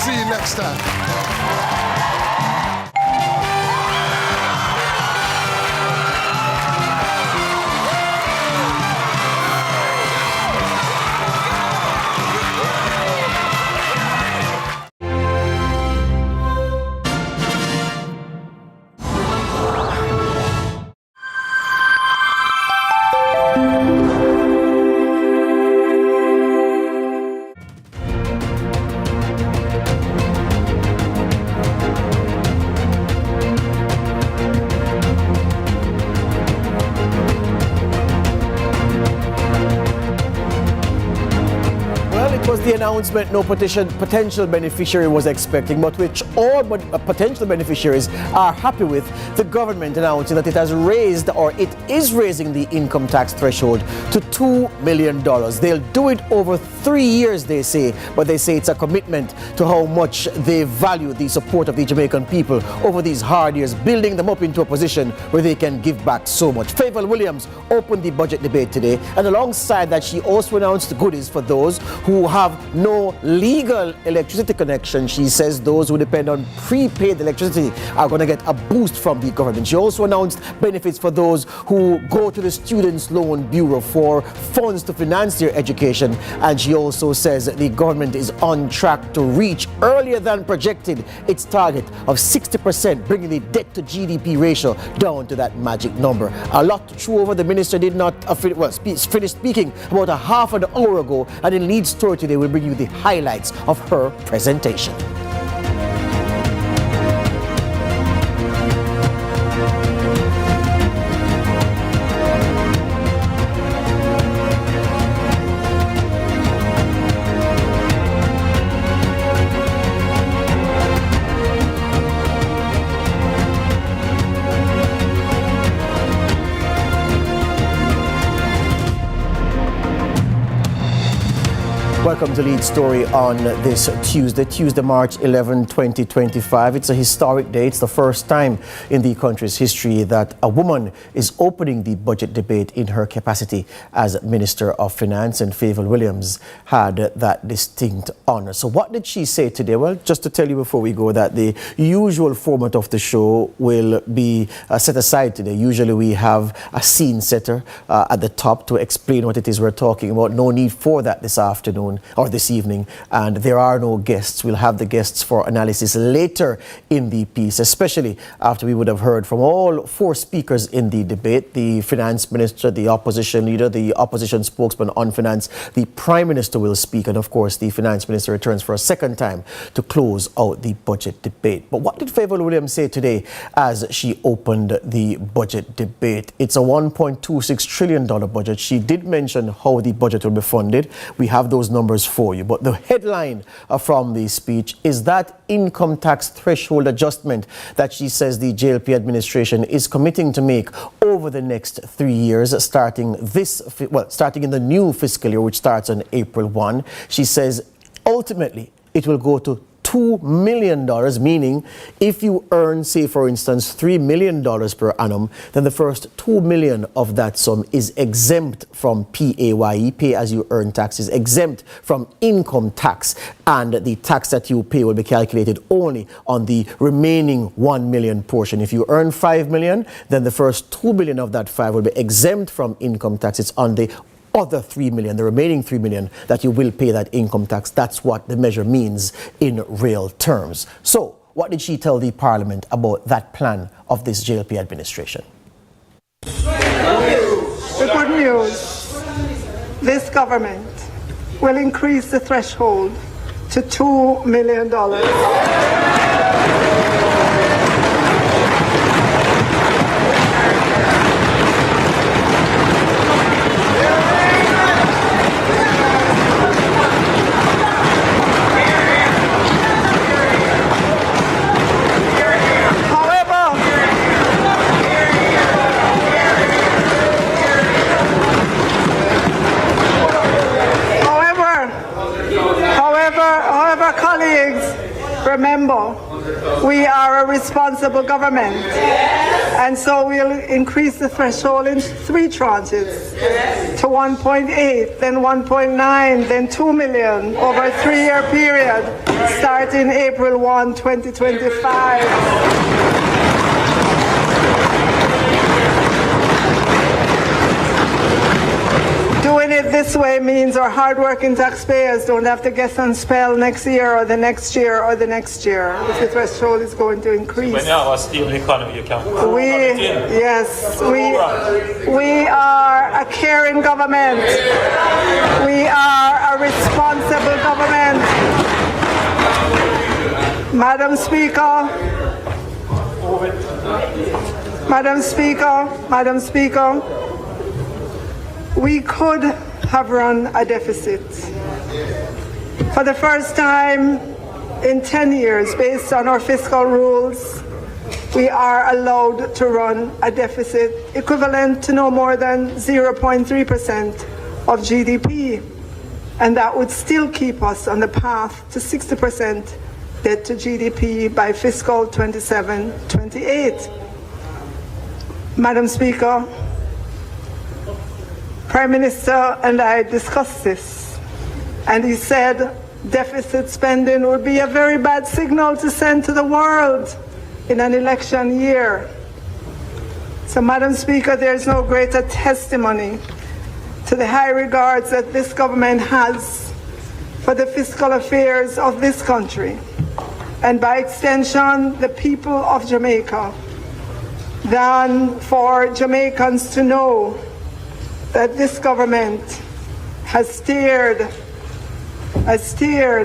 See you next time. The announcement no potential beneficiary was expecting, but which all potential beneficiaries are happy with, the government announcing that it has raised, or it is raising, the income tax threshold to $2 million. They'll do it over 3 years, they say, but they say it's a commitment to how much they value the support of the Jamaican people over these hard years, building them up into a position where they can give back so much. Favour Williams opened the budget debate today, and alongside that, she also announced goodies for those who have no legal electricity connection. She says those who depend on prepaid electricity are going to get a boost from the government. She also announced benefits for those who go to the Students' Loan Bureau for funds to finance their education. And she also says the government is on track to reach, earlier than projected, its target of 60%, bringing the debt to GDP ratio down to that magic number. A lot to chew over. The minister did not finish speaking about a half an hour ago, and in lead story today will bring you the highlights of her presentation. Welcome to Lead Story on this Tuesday, March 11, 2025. It's a historic day. It's the first time in the country's history that a woman is opening the budget debate in her capacity as Minister of Finance, and Favour Williams had that distinct honor. So what did she say today? Well, just to tell you before we go that the usual format of the show will be set aside today. Usually we have a scene setter at the top to explain what it is we're talking about. No need for that this afternoon or this evening, and there are no guests. We'll have the guests for analysis later in the piece, especially after we would have heard from all four speakers in the debate: the finance minister, the opposition leader, the opposition spokesman on finance. The prime minister will speak, and of course the finance minister returns for a second time to close out the budget debate. But what did Favour Williams say today as she opened the budget debate? It's a $1.26 trillion budget. She did mention how the budget will be funded. We have those numbers for you, but the headline from the speech is that income tax threshold adjustment that she says the JLP administration is committing to make over the next 3 years, starting in the new fiscal year, which starts on April 1. She says ultimately it will go to $2 million, meaning if you earn, say for instance, $3 million per annum, then the first $2 million of that sum is exempt from PAYE, pay as you earn taxes, exempt from income tax, and the tax that you pay will be calculated only on the remaining $1 million portion. If you earn $5 million, then the first $2 million of that 5 will be exempt from income tax. It's on the other $3 million, the remaining $3 million, that you will pay that income tax. That's what the measure means in real terms. So, what did she tell the Parliament about that plan of this JLP administration? The good news: this government will increase the threshold to $2 million. Remember, we are a responsible government, And so we'll increase the threshold in 3 tranches to 1.8, then 1.9, then 2 million over a 3-year period starting April 1, 2025. Doing it this way means our hard-working taxpayers don't have to guess and spell next year or the next year or the next year if the threshold is going to increase. When you have a stable economy, you can we are a caring government. We are a responsible government. Madam Speaker, we could have run a deficit. For the first time in 10 years, based on our fiscal rules, we are allowed to run a deficit equivalent to no more than 0.3% of GDP. And that would still keep us on the path to 60% debt to GDP by fiscal 27-28. Madam Speaker, Prime Minister and I discussed this, and he said deficit spending would be a very bad signal to send to the world in an election year. So, Madam Speaker, there is no greater testimony to the high regards that this government has for the fiscal affairs of this country, and by extension, the people of Jamaica, than for Jamaicans to know that this government has steered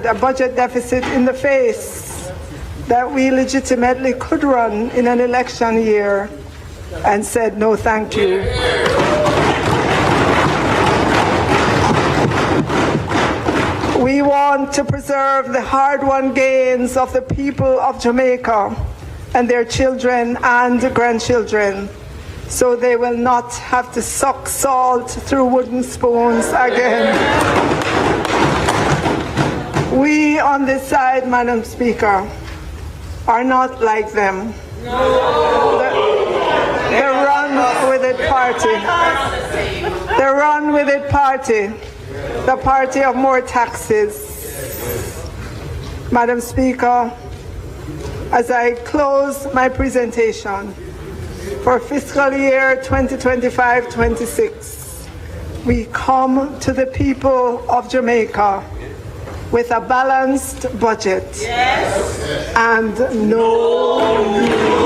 a budget deficit in the face that we legitimately could run in an election year, and said no thank you. We want to preserve the hard-won gains of the people of Jamaica and their children and grandchildren, so they will not have to suck salt through wooden spoons again. We on this side, Madam Speaker, are not like them. The run-with-it party. The run-with-it party. The party of more taxes. Madam Speaker, as I close my presentation, for fiscal year 2025-26, we come to the people of Jamaica with a balanced budget and no new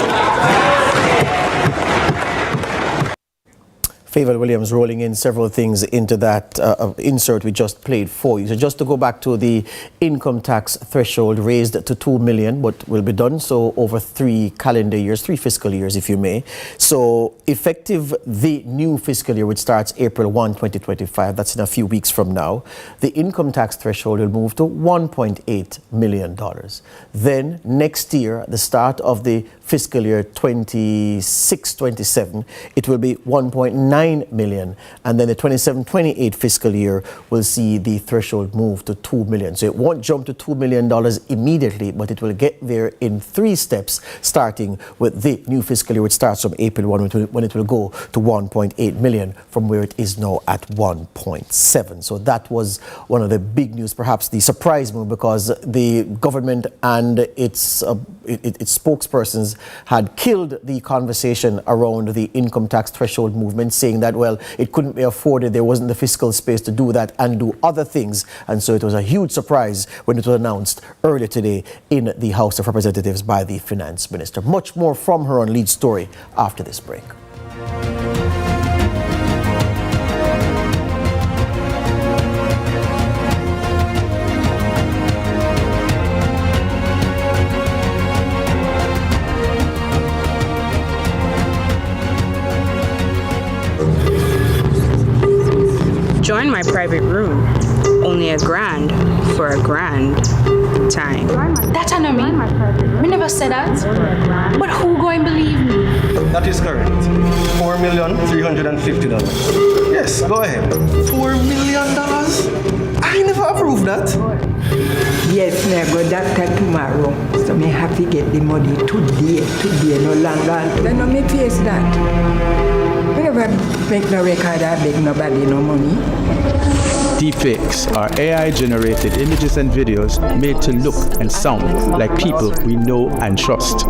Favour Williams rolling in several things into that insert we just played for you. So just to go back to the income tax threshold raised to 2 million, but will be done so over 3 calendar years, 3 fiscal years if you may. So effective the new fiscal year, which starts April 1, 2025, that's in a few weeks from now, the income tax threshold will move to $1.8 million. Then next year, the start of the fiscal year 26-27, it will be 1.9 million, and then the 27-28 fiscal year will see the threshold move to 2 million. So it won't jump to $2 million immediately, but it will get there in 3 steps, starting with the new fiscal year, which starts from April 1, when it will go to 1.8 million from where it is now at 1.7. So that was one of the big news, perhaps the surprise move, because the government and its spokespersons had killed the conversation around the income tax threshold movement, saying that, well, it couldn't be afforded, there wasn't the fiscal space to do that and do other things. And so it was a huge surprise when it was announced earlier today in the House of Representatives by the Finance Minister. Much more from her on Lead Story after this break. Join my private room. Only $1,000 for a grand time. That I know me. We never said that. But who going to believe me? That is correct. $4,350,000. Yes, go ahead. $4 million? I never approved that. Yes, me I go doctor tomorrow. So me have to get the money today, no longer. Then no me face that. Me never make no record or beg nobody no money. Deepfakes are AI-generated images and videos made to look and sound like people we know and trust.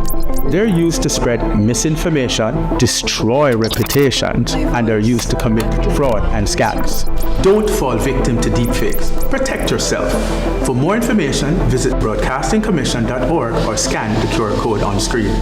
They're used to spread misinformation, destroy reputations, and are used to commit fraud and scams. Don't fall victim to deepfakes. Protect yourself. For more information, visit broadcastingcommission.org or scan the QR code on screen.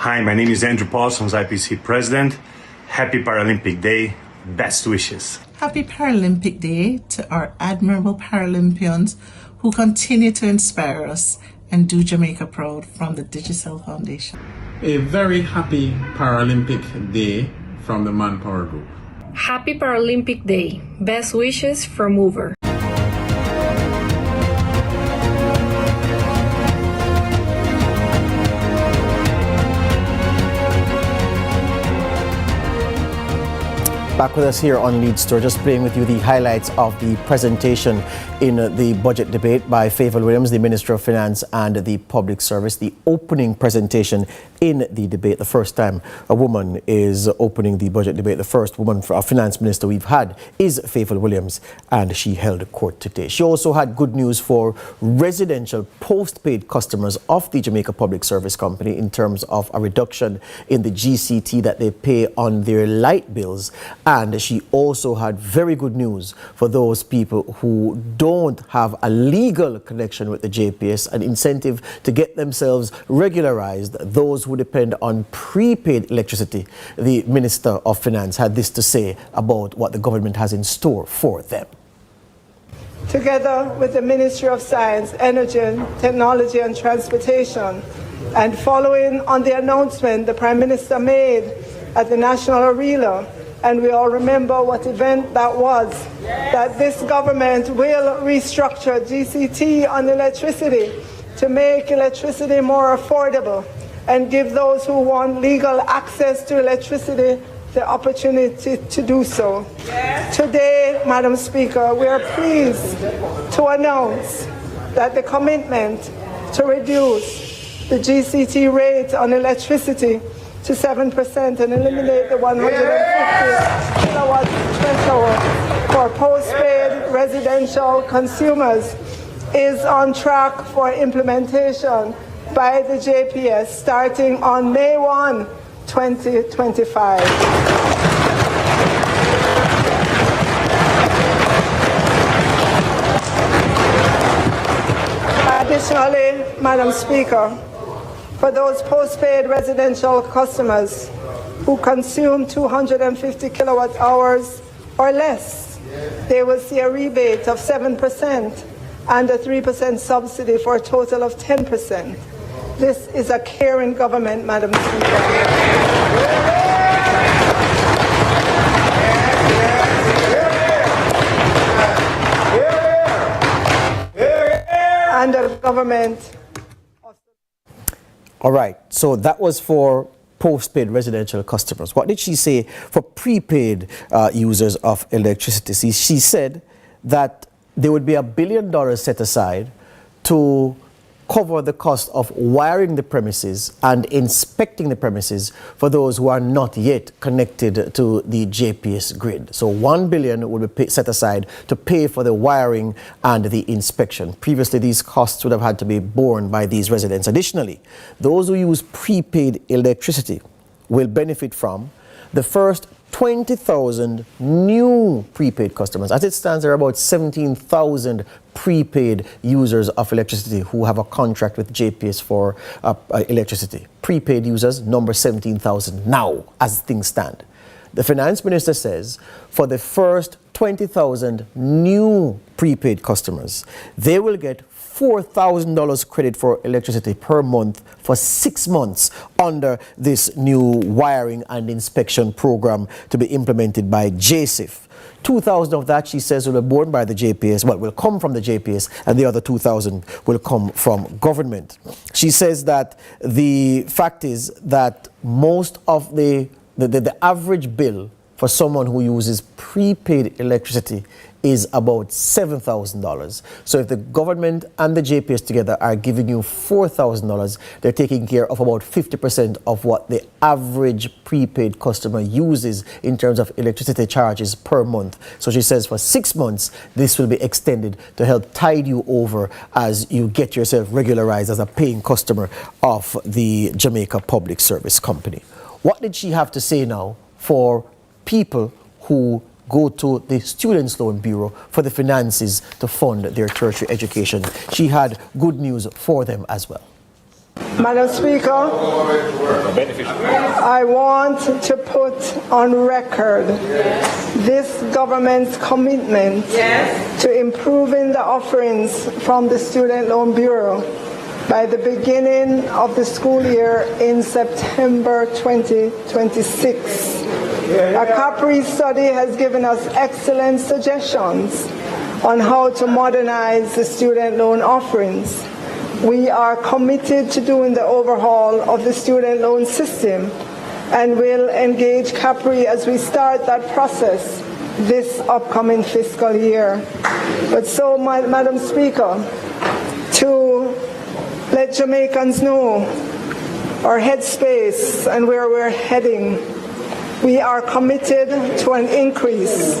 Hi, my name is Andrew Paulson's IPC President. Happy Paralympic Day. Best wishes. Happy Paralympic Day to our admirable Paralympians who continue to inspire us and do Jamaica proud from the Digicel Foundation. A very happy Paralympic Day from the Manpower Group. Happy Paralympic Day. Best wishes from Hoover. Back with us here on Lead Store, just playing with you the highlights of the presentation in the budget debate by Favour Williams, the Minister of Finance and the Public Service. The opening presentation in the debate, the first time a woman is opening the budget debate. The first woman for our finance minister we've had is Favour Williams, and she held court today. She also had good news for residential postpaid customers of the Jamaica Public Service Company in terms of a reduction in the GCT that they pay on their light bills. And she also had very good news for those people who don't have a legal connection with the JPS, an incentive to get themselves regularized, those who depend on prepaid electricity. The Minister of Finance had this to say about what the government has in store for them. Together with the Ministry of Science, Energy, Technology and Transportation, and following on the announcement the Prime Minister made at the National Arena, and we all remember what event that was, that this government will restructure GCT on electricity to make electricity more affordable and give those who want legal access to electricity the opportunity to do so. Today, Madam Speaker, we are pleased to announce that the commitment to reduce the GCT rate on electricity to 7% and eliminate the 150 kilowatt threshold for postpaid residential consumers is on track for implementation by the JPS starting on May 1, 2025. Additionally, Madam Speaker, for those postpaid residential customers who consume 250 kilowatt hours or less, they will see a rebate of 7% and a 3% subsidy for a total of 10%. This is a caring government, Madam Speaker. And the government. All right, so that was for postpaid residential customers. What did she say for prepaid users of electricity? She said that there would be $1 billion set aside to cover the cost of wiring the premises and inspecting the premises for those who are not yet connected to the JPS grid. So $1 billion will be set aside to pay for the wiring and the inspection. Previously, these costs would have had to be borne by these residents. Additionally, those who use prepaid electricity will benefit from the first 20,000 new prepaid customers. As it stands, there are about 17,000 prepaid users of electricity who have a contract with JPS for electricity. Prepaid users, number 17,000 now, as things stand. The finance minister says for the first 20,000 new prepaid customers, they will get $4,000 credit for electricity per month for 6 months under this new wiring and inspection program to be implemented by JSIF. 2,000 of that, she says, will be borne by the JPS, well, will come from the JPS, and the other 2,000 will come from government. She says that the fact is that most of the average bill for someone who uses prepaid electricity is about $7,000. So if the government and the JPS together are giving you $4,000, they're taking care of about 50% of what the average prepaid customer uses in terms of electricity charges per month. So she says for 6 months, this will be extended to help tide you over as you get yourself regularized as a paying customer of the Jamaica Public Service Company. What did she have to say now for people who go to the Students' Loan Bureau for the finances to fund their tertiary education? She had good news for them as well. Madam Speaker, I want to put on record this government's commitment to improving the offerings from the Student Loan Bureau by the beginning of the school year in September 2026. A CAPRI study has given us excellent suggestions on how to modernize the student loan offerings. We are committed to doing the overhaul of the student loan system and will engage CAPRI as we start that process this upcoming fiscal year. But so, Madam Speaker, to let Jamaicans know our headspace and where we're heading, we are committed to an increase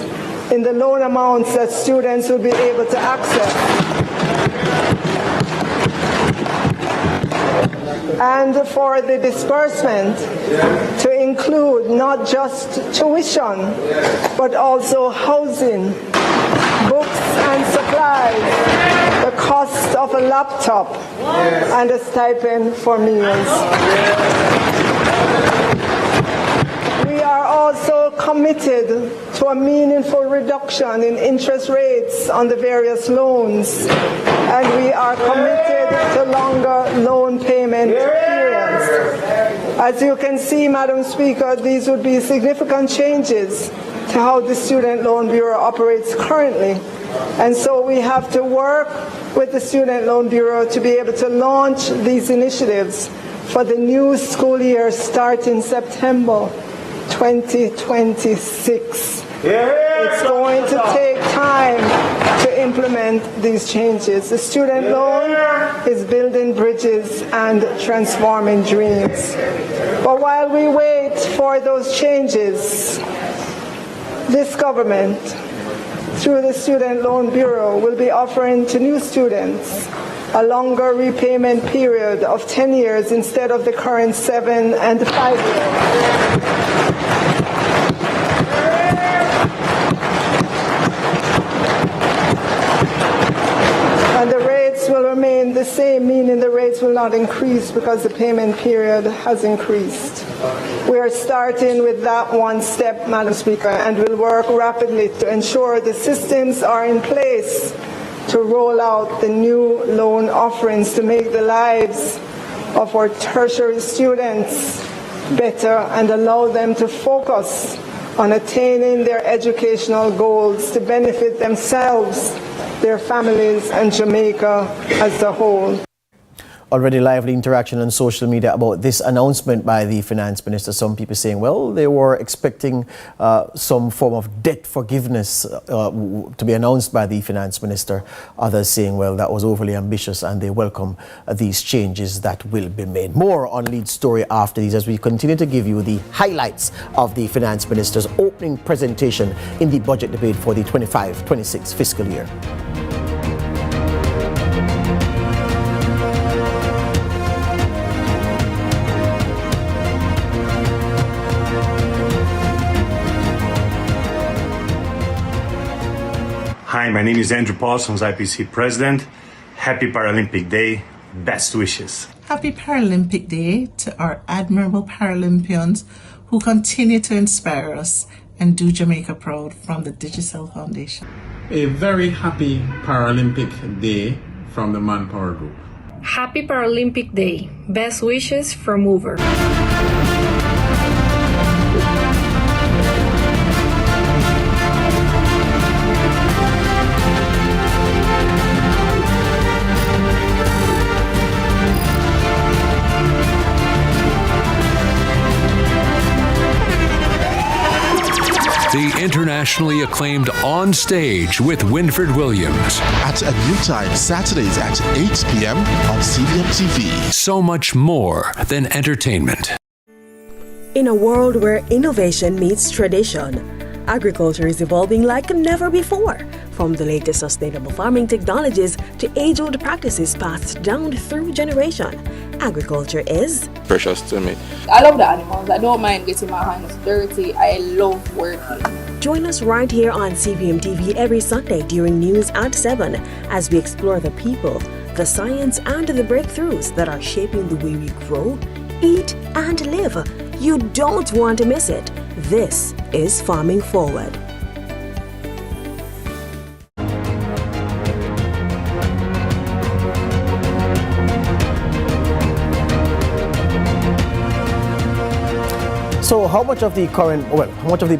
in the loan amounts that students will be able to access, and for the disbursement to include not just tuition, but also housing, books and supplies, the cost of a laptop, and a stipend for meals. We are also committed to a meaningful reduction in interest rates on the various loans, and we are committed to longer loan payment periods. As you can see, Madam Speaker, these would be significant changes to how the Student Loan Bureau operates currently. And so we have to work with the Student Loan Bureau to be able to launch these initiatives for the new school year starting September 2026. It's going to take time to implement these changes. The student loan is building bridges and transforming dreams. But while we wait for those changes, this government, through the Student Loan Bureau, will be offering to new students a longer repayment period of 10 years instead of the current 7 and 5 years. And the rates will remain the same, meaning the rates will not increase because the payment period has increased. We are starting with that one step, Madam Speaker, and will work rapidly to ensure the systems are in place to roll out the new loan offerings to make the lives of our tertiary students better and allow them to focus on attaining their educational goals to benefit themselves, their families, and Jamaica as a whole. Already lively interaction on social media about this announcement by the finance minister. Some people saying, well, they were expecting some form of debt forgiveness to be announced by the finance minister. Others saying, well, that was overly ambitious, and they welcome these changes that will be made. More on Lead Story after these as we continue to give you the highlights of the finance minister's opening presentation in the budget debate for the 25-26 fiscal year. Hi, my name is Andrew Parsons, IPC President. Happy Paralympic Day. Best wishes. Happy Paralympic Day to our admirable Paralympians who continue to inspire us and do Jamaica proud from the Digicel Foundation. A very happy Paralympic Day from the Manpower Group. Happy Paralympic Day. Best wishes from Hoover. the internationally acclaimed On Stage with Winfred Williams. At a new time, Saturdays at 8 p.m. on CVM TV. So much more than entertainment. In a world where innovation meets tradition, agriculture is evolving like never before. From the latest sustainable farming technologies to age-old practices passed down through generation, agriculture is precious to me. I love the animals. I don't mind getting my hands dirty. I love working. Join us right here on CVM TV every Sunday during news at 7 as we explore the people, the science, and the breakthroughs that are shaping the way we grow, eat, and live. You don't want to miss it. This is Farming Forward. So how much of the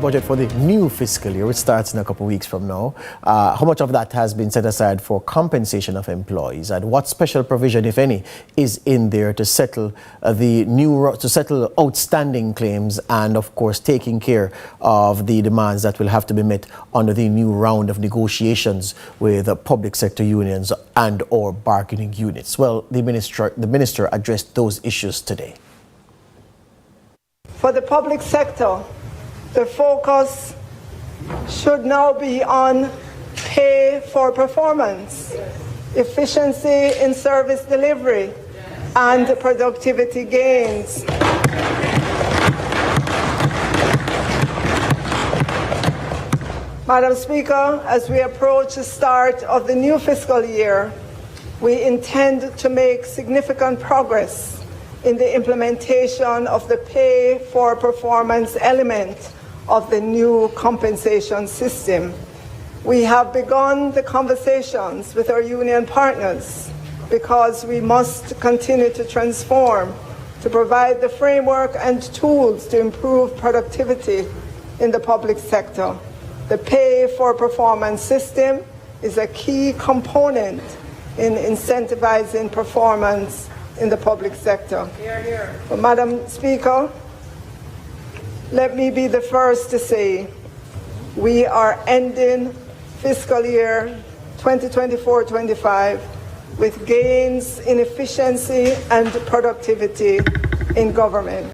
budget for the new fiscal year, which starts in a couple of weeks from now, how much of that has been set aside for compensation of employees, and what special provision, if any, is in there to settle outstanding claims and, of course, taking care of the demands that will have to be met under the new round of negotiations with public sector unions and or bargaining units? Well, the minister addressed those issues today. For the public sector, the focus should now be on pay for performance, efficiency in service delivery, and productivity gains. Madam Speaker, as we approach the start of the new fiscal year, we intend to make significant progress in the implementation of the pay for performance element of the new compensation system. We have begun the conversations with our union partners because we must continue to transform, to provide the framework and tools to improve productivity in the public sector. The pay for performance system is a key component in incentivizing performance in the public sector. But, Madam Speaker, let me be the first to say we are ending fiscal year 2024-25 with gains in efficiency and productivity in government.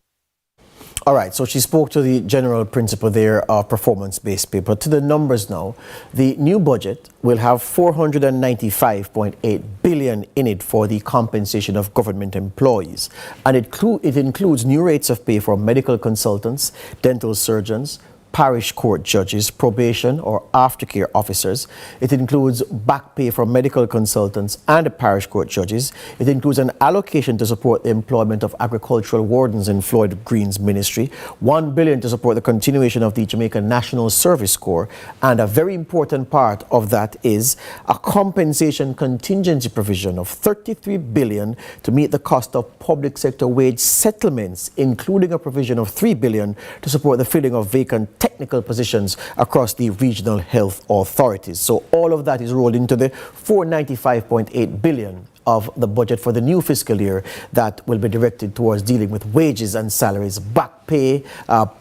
All right, so she spoke to the general principle there of performance-based pay. But to the numbers now, the new budget will have $495.8 billion in it for the compensation of government employees. And it includes new rates of pay for medical consultants, dental surgeons, parish court judges, probation or aftercare officers. It includes back pay for medical consultants and parish court judges. It includes an allocation to support the employment of agricultural wardens in Floyd Green's ministry, $1 billion to support the continuation of the Jamaica National Service Corps, and a very important part of that is a compensation contingency provision of $33 billion to meet the cost of public sector wage settlements, including a provision of $3 billion to support the filling of vacant technical positions across the regional health authorities. So all of that is rolled into the $495.8 billion of the budget for the new fiscal year that will be directed towards dealing with wages and salaries, back pay,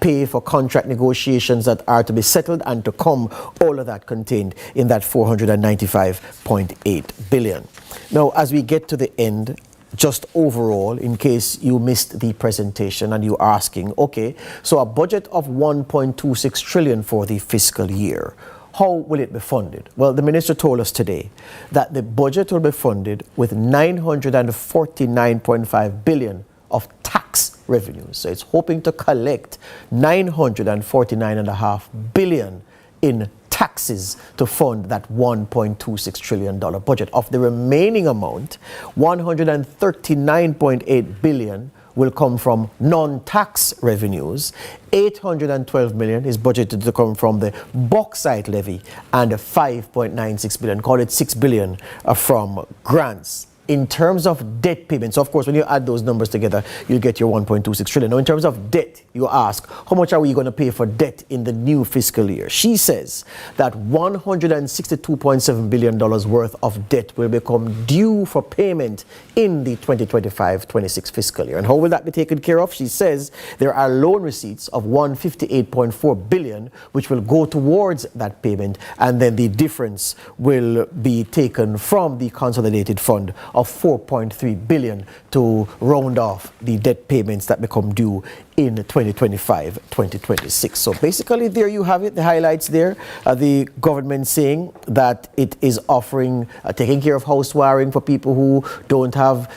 pay for contract negotiations that are to be settled and to come, all of that contained in that $495.8 billion. Now, as we get to the end, just overall, in case you missed the presentation and you're asking, okay, so a budget of $1.26 trillion for the fiscal year, how will it be funded? Well, the minister told us today that the budget will be funded with $949.5 billion of tax revenues. So it's hoping to collect $949.5 billion in taxes to fund that $1.26 trillion budget. Of the remaining amount, $139.8 billion will come from non-tax revenues. $812 million is budgeted to come from the bauxite levy, and $5.96 billion, call it $6 billion, from grants. in terms of debt payments, of course, when you add those numbers together, you get your 1.26 trillion. Now, in terms of debt, you ask, how much are we going to pay for debt in the new fiscal year? She says that $162.7 billion worth of debt will become due for payment in the 2025-26 fiscal year. And how will that be taken care of? She says there are loan receipts of $158.4 billion, which will go towards that payment, and then the difference will be taken from the consolidated fund of $4.3 billion to round off the debt payments that become due in 2025-2026. So basically, there you have it, the highlights there. The government saying that it is offering, taking care of house wiring for people who don't have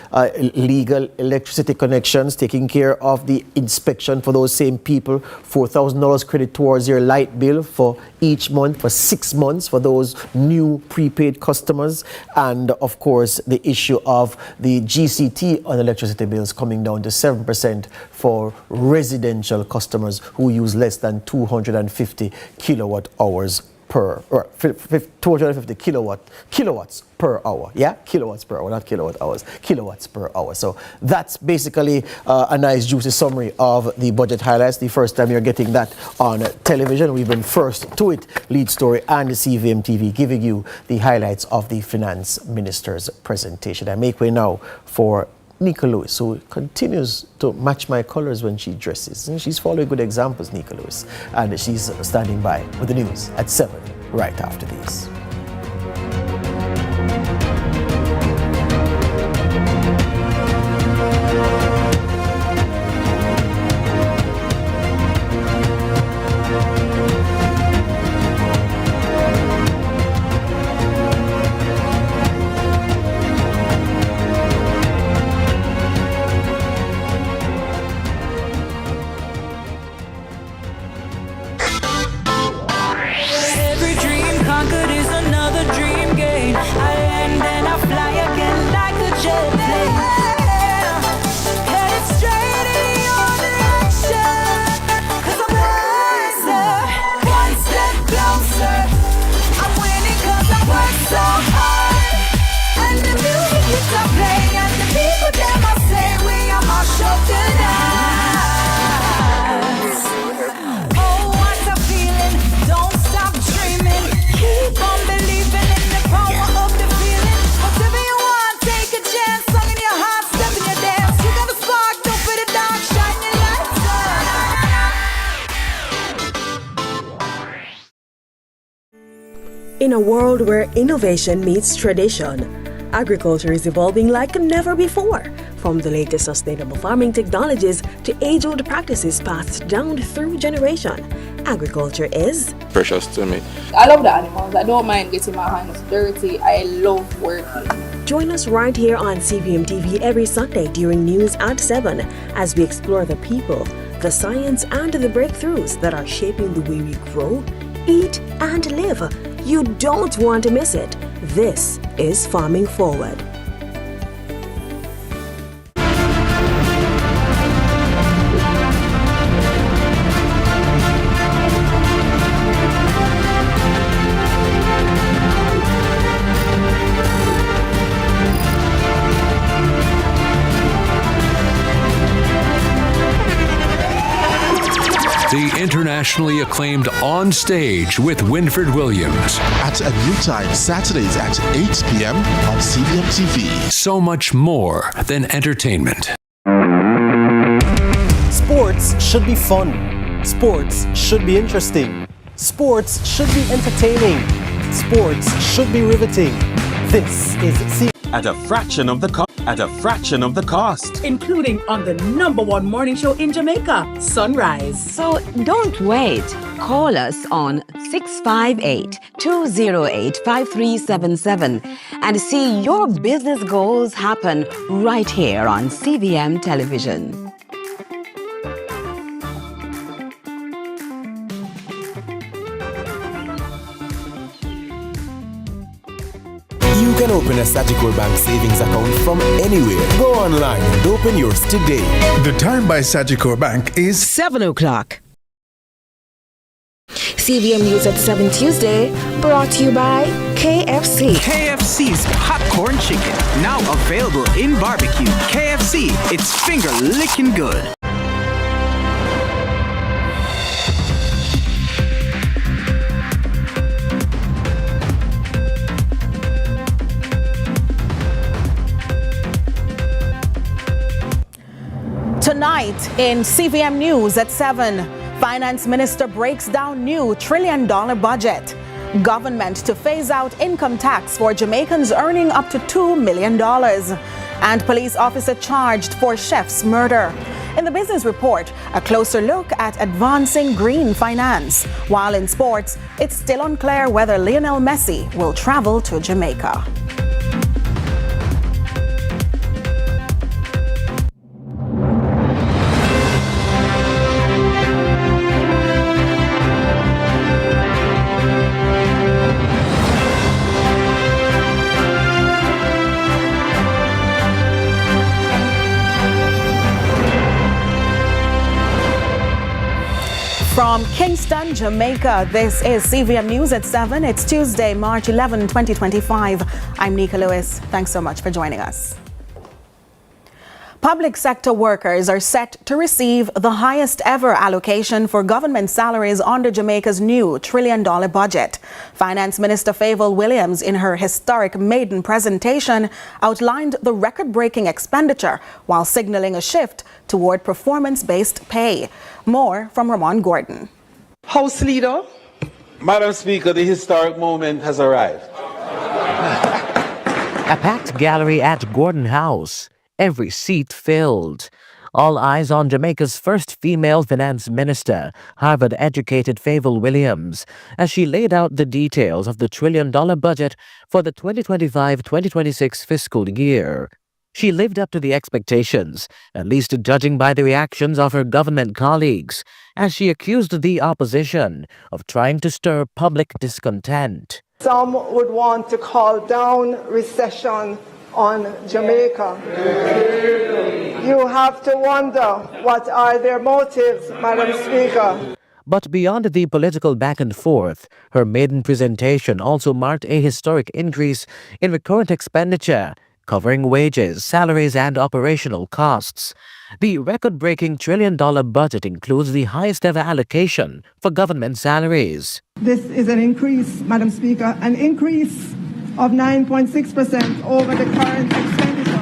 legal electricity connections, taking care of the inspection for those same people, $4,000 credit towards your light bill for each month for 6 months for those new prepaid customers, and of course the issue of the GCT on electricity bills coming down to 7% for residential customers who use less than 250 kilowatt hours per, or 250 kilowatts per hour. Yeah, kilowatts per hour, not kilowatt hours, kilowatts per hour. So that's basically a nice juicy summary of the budget highlights. The first time you're getting that on television. We've been first to it, Lead Story and the CVM TV, giving you the highlights of the finance minister's presentation. I make way now for Nika Lewis, who continues to match my colors when she dresses. And she's following good examples, Nika Lewis. And she's standing by with the news at 7, right after these. In a world where innovation meets tradition, agriculture is evolving like never before. From the latest sustainable farming technologies to age-old practices passed down through generation, agriculture is precious to me. I love the animals. I don't mind getting my hands dirty. I love working. Join us right here on CVM TV every Sunday during news at 7 as we explore the people, the science, and the breakthroughs that are shaping the way we grow, eat, and live. You don't want to miss it. This is Farming Forward. The internationally acclaimed On Stage with Winfred Williams. At a new time, Saturdays at 8 p.m. on CVM TV. So much more than entertainment. Sports should be fun. Sports should be interesting. Sports should be entertaining. Sports should be riveting. This is at a fraction of the cost. Including on the #1 morning show in Jamaica, Sunrise. So don't wait. Call us on 658-208-5377 and see your business goals happen right here on CVM Television. You can open a Sagicor Bank savings account from anywhere. Go online and open yours today. The time by Sagicor Bank is 7 o'clock. CVM News at 7 Tuesday, brought to you by K KFC. KFC's popcorn chicken, now available in barbecue. KFC, it's finger-licking good. Tonight in CVM News at 7, Finance Minister breaks down new $1 trillion budget. Government to phase out income tax for Jamaicans earning up to $2 million. And police officer charged for chef's murder. In the business report, a closer look at advancing green finance. While in sports, it's still unclear whether Lionel Messi will travel to Jamaica. From Kingston, Jamaica, this is CVM News at 7. It's Tuesday, March 11, 2025. I'm Nika Lewis. Thanks so much for joining us. Public sector workers are set to receive the highest ever allocation for government salaries under Jamaica's new $1 trillion budget. Finance Minister Favour Williams, in her historic maiden presentation, outlined the record-breaking expenditure while signaling a shift toward performance-based pay. More from Ramon Gordon. House Leader. Madam Speaker, the historic moment has arrived. A packed gallery at Gordon House. Every seat filled. All eyes on Jamaica's first female finance minister, Harvard-educated Favour Williams, as she laid out the details of the $1 trillion budget for the 2025-2026 fiscal year. She lived up to the expectations, at least judging by the reactions of her government colleagues, as she accused the opposition of trying to stir public discontent. Some would want to call down recession on Jamaica. You have to wonder, what are their motives, Madam Speaker? But beyond the political back and forth, her maiden presentation also marked a historic increase in recurrent expenditure, covering wages, salaries, and operational costs. The record-breaking $1 trillion budget includes the highest ever allocation for government salaries. This is an increase, Madam Speaker, an increase of 9.6% over the current expenditure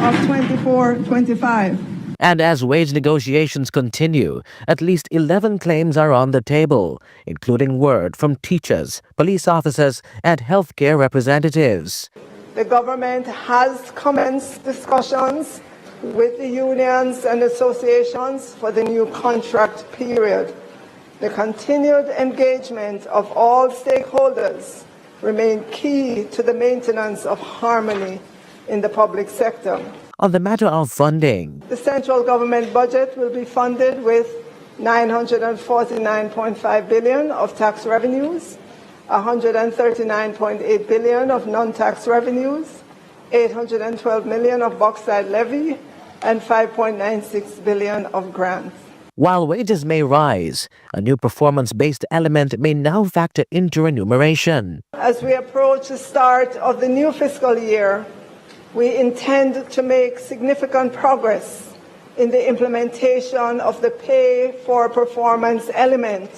of 24-25. And as wage negotiations continue, at least 11 claims are on the table, including word from teachers, police officers, and healthcare representatives. The government has commenced discussions with the unions and associations for the new contract period. The continued engagement of all stakeholders remain key to the maintenance of harmony in the public sector. On the matter of funding, the central government budget will be funded with $949.5 billion of tax revenues, $139.8 billion of non-tax revenues, $812 million of bauxite levy, and $5.96 billion of grants. While wages may rise, a new performance-based element may now factor into remuneration. As we approach the start of the new fiscal year, we intend to make significant progress in the implementation of the pay for performance element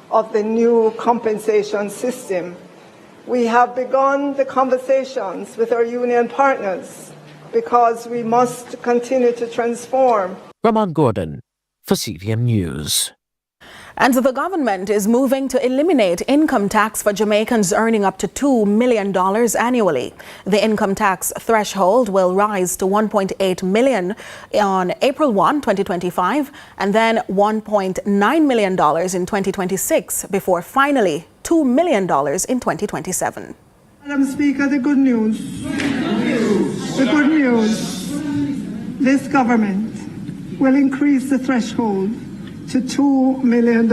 of the new compensation system. We have begun the conversations with our union partners because we must continue to transform. Ramon Gordon for CVM News. And the government is moving to eliminate income tax for Jamaicans earning up to $2 million annually. The income tax threshold will rise to $1.8 million on April 1, 2025, and then $1.9 million in 2026, before finally $2 million in 2027. Madam Speaker, the good news. The good news. This government will increase the threshold to $2 million.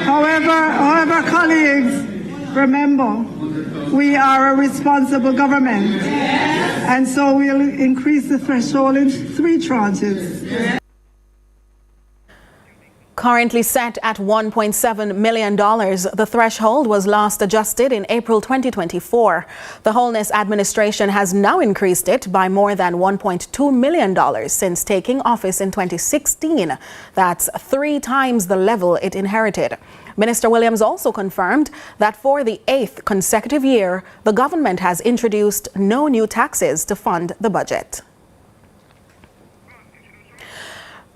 However, colleagues, remember, we are a responsible government, and so we'll increase the threshold in 3 tranches. Currently set at $1.7 million, the threshold was last adjusted in April 2024. The Holness administration has now increased it by more than $1.2 million since taking office in 2016. That's 3 times the level it inherited. Minister Williams also confirmed that for the 8th consecutive year, the government has introduced no new taxes to fund the budget.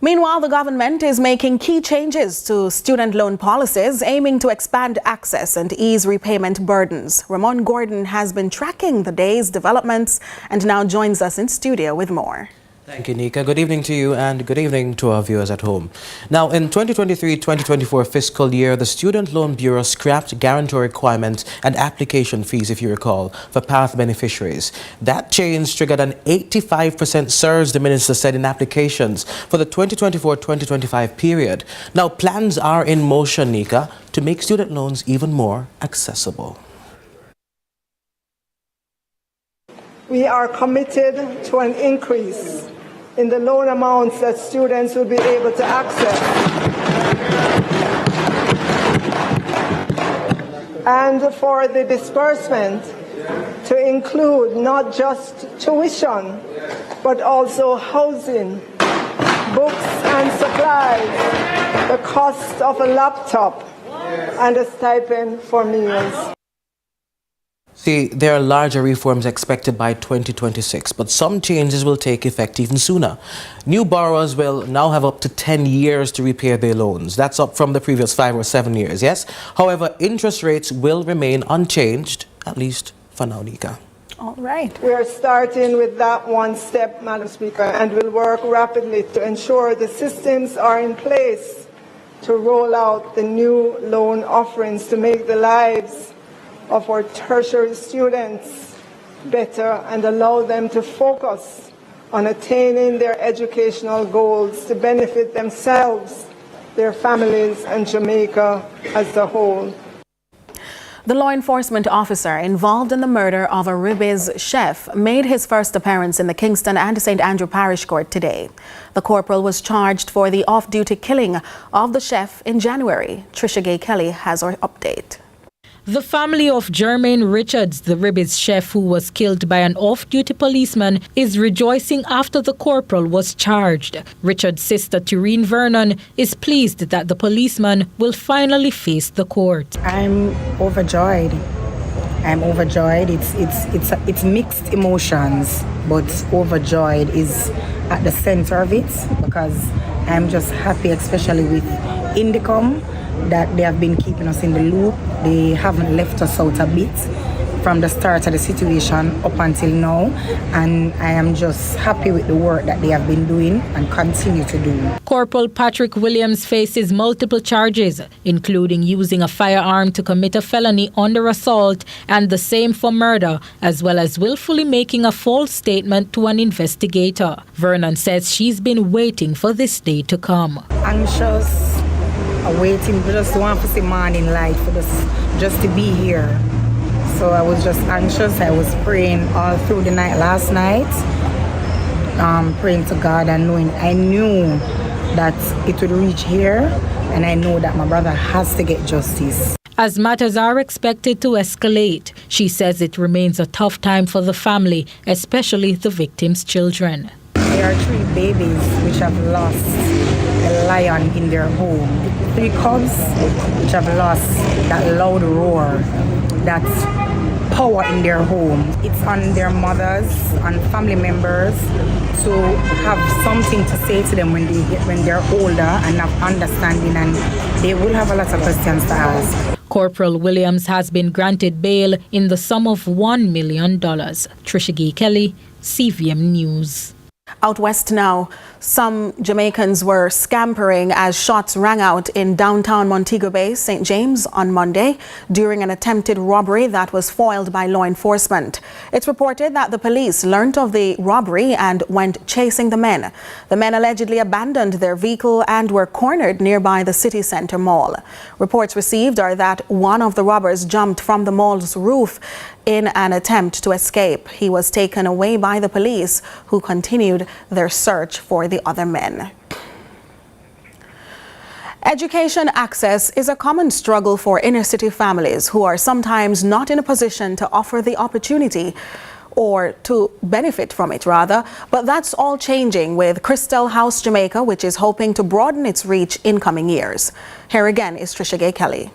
Meanwhile, the government is making key changes to student loan policies, aiming to expand access and ease repayment burdens. Ramon Gordon has been tracking the day's developments and now joins us in studio with more. Thank you, Nika. Good evening to you and good evening to our viewers at home. Now, in 2023-2024 fiscal year, the Student Loan Bureau scrapped guarantor requirements and application fees, if you recall, for PATH beneficiaries. That change triggered an 85% surge, the minister said, in applications for the 2024-2025 period. Now, plans are in motion, Nika, to make student loans even more accessible. We are committed to an increase in the loan amounts that students will be able to access. And for the disbursement to include not just tuition, but also housing, books and supplies, the cost of a laptop, and a stipend for meals. See, there are larger reforms expected by 2026, but some changes will take effect even sooner. New borrowers will now have up to 10 years to repay their loans. That's up from the previous 5 or 7 years, yes? However, interest rates will remain unchanged, at least for now, Nika. All right. We are starting with that one step, Madam Speaker, and will work rapidly to ensure the systems are in place to roll out the new loan offerings to make the lives of our tertiary students better and allow them to focus on attaining their educational goals to benefit themselves, their families, and Jamaica as a whole. The law enforcement officer involved in the murder of a Ribis chef made his first appearance in the Kingston and St. Andrew Parish Court today. The corporal was charged for the off-duty killing of the chef in January. Trisha Gay Kelly has our update. The family of Jermaine Richards, the Ribis chef who was killed by an off-duty policeman, is rejoicing after the corporal was charged. Richards' sister, Tureen Vernon, is pleased that the policeman will finally face the court. I'm overjoyed. It's mixed emotions, but overjoyed is at the center of it because I'm just happy, especially with Indicom, that they have been keeping us in the loop. They haven't left us out a bit from the start of the situation up until now, and I am just happy with the work that they have been doing and continue to do. Corporal Patrick Williams faces multiple charges, including using a firearm to commit a felony under assault and the same for murder, as well as willfully making a false statement to an investigator. Vernon says she's been waiting for this day to come. Anxious, waiting, just want to see morning light for this, just to be here. So I was just anxious. I was praying all through the night last night, praying to God and I knew that it would reach here, and I know that my brother has to get justice. As matters are expected to escalate, she says it remains a tough time for the family, especially the victims' children. There are 3 babies which have lost a lion in their home. 3 cubs which have lost that loud roar, that power in their home. It's on their mothers and family members to have something to say to them when they're older and have understanding, and they will have a lot of questions to ask. Corporal Williams has been granted bail in the sum of $1 million. Trisha Gay Kelly, CVM News. Out west now, some Jamaicans were scampering as shots rang out in downtown Montego Bay, St. James on Monday during an attempted robbery that was foiled by law enforcement. It's reported that the police learnt of the robbery and went chasing the men. The men allegedly abandoned their vehicle and were cornered nearby the city centre mall. Reports received are that one of the robbers jumped from the mall's roof in an attempt to escape. He was taken away by the police, who continued their search for the other men. Education access is a common struggle for inner-city families who are sometimes not in a position to offer the opportunity or to benefit from it, rather. But that's all changing with Crystal House Jamaica, which is hoping to broaden its reach in coming years. Here again is Trisha Gay Kelly.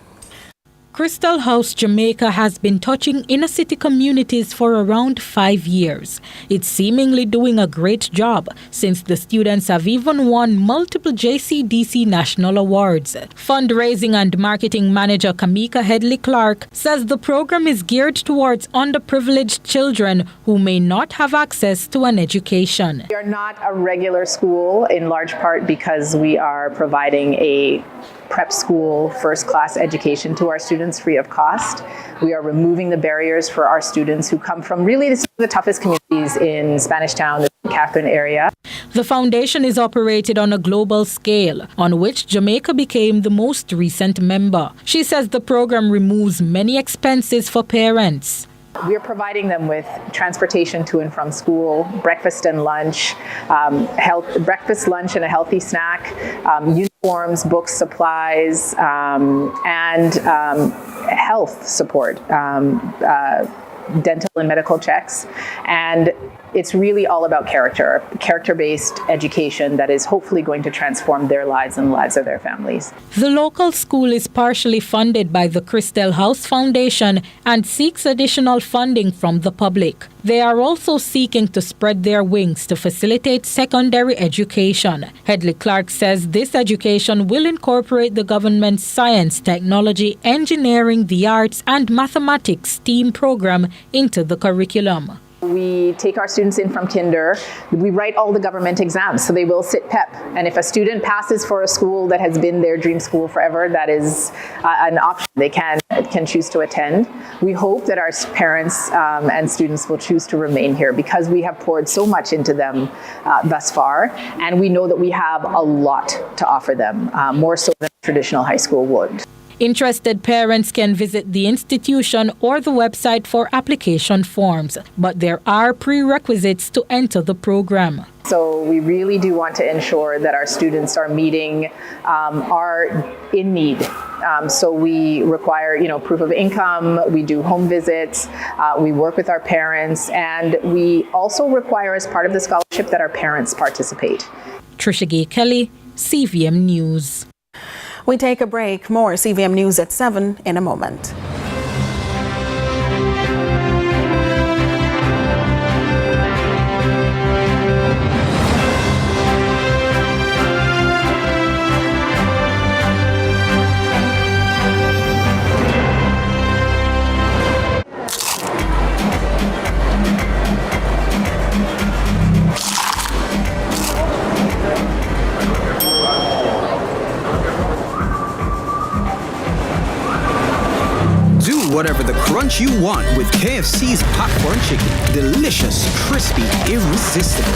Crystal House Jamaica has been touching inner-city communities for around 5 years. It's seemingly doing a great job, since the students have even won multiple JCDC national awards. Fundraising and marketing manager Kamika Headley-Clark says the program is geared towards underprivileged children who may not have access to an education. We are not a regular school, in large part because we are providing a prep school first-class education to our students free of cost. We are removing the barriers for our students who come from really the toughest communities in Spanish Town, the Catherine area. The foundation is operated on a global scale, on which Jamaica became the most recent member. She says the program removes many expenses for parents. We are providing them with transportation to and from school, breakfast and lunch, breakfast, lunch, and a healthy snack, uniforms, books, supplies, and health support, dental and medical checks. And it's really all about character-based education that is hopefully going to transform their lives and the lives of their families. The local school is partially funded by the Crystal House Foundation and seeks additional funding from the public. They are also seeking to spread their wings to facilitate secondary education. Headley-Clark says this education will incorporate the government's science, technology, engineering, the arts, and mathematics STEAM program into the curriculum. We take our students in from kinder. We write all the government exams, so they will sit PEP. And if a student passes for a school that has been their dream school forever, that is an option they can choose to attend. We hope that our parents and students will choose to remain here because we have poured so much into them thus far, and we know that we have a lot to offer them, more so than traditional high school would. Interested parents can visit the institution or the website for application forms, but there are prerequisites to enter the program. So we really do want to ensure that our students are meeting, are in need. So we require, proof of income, we do home visits, we work with our parents, and we also require as part of the scholarship that our parents participate. Trisha Gay Kelly, CVM News. We take a break. More CVM News at 7 in a moment. Whatever the crunch you want with KFC's popcorn chicken. Delicious, crispy, irresistible.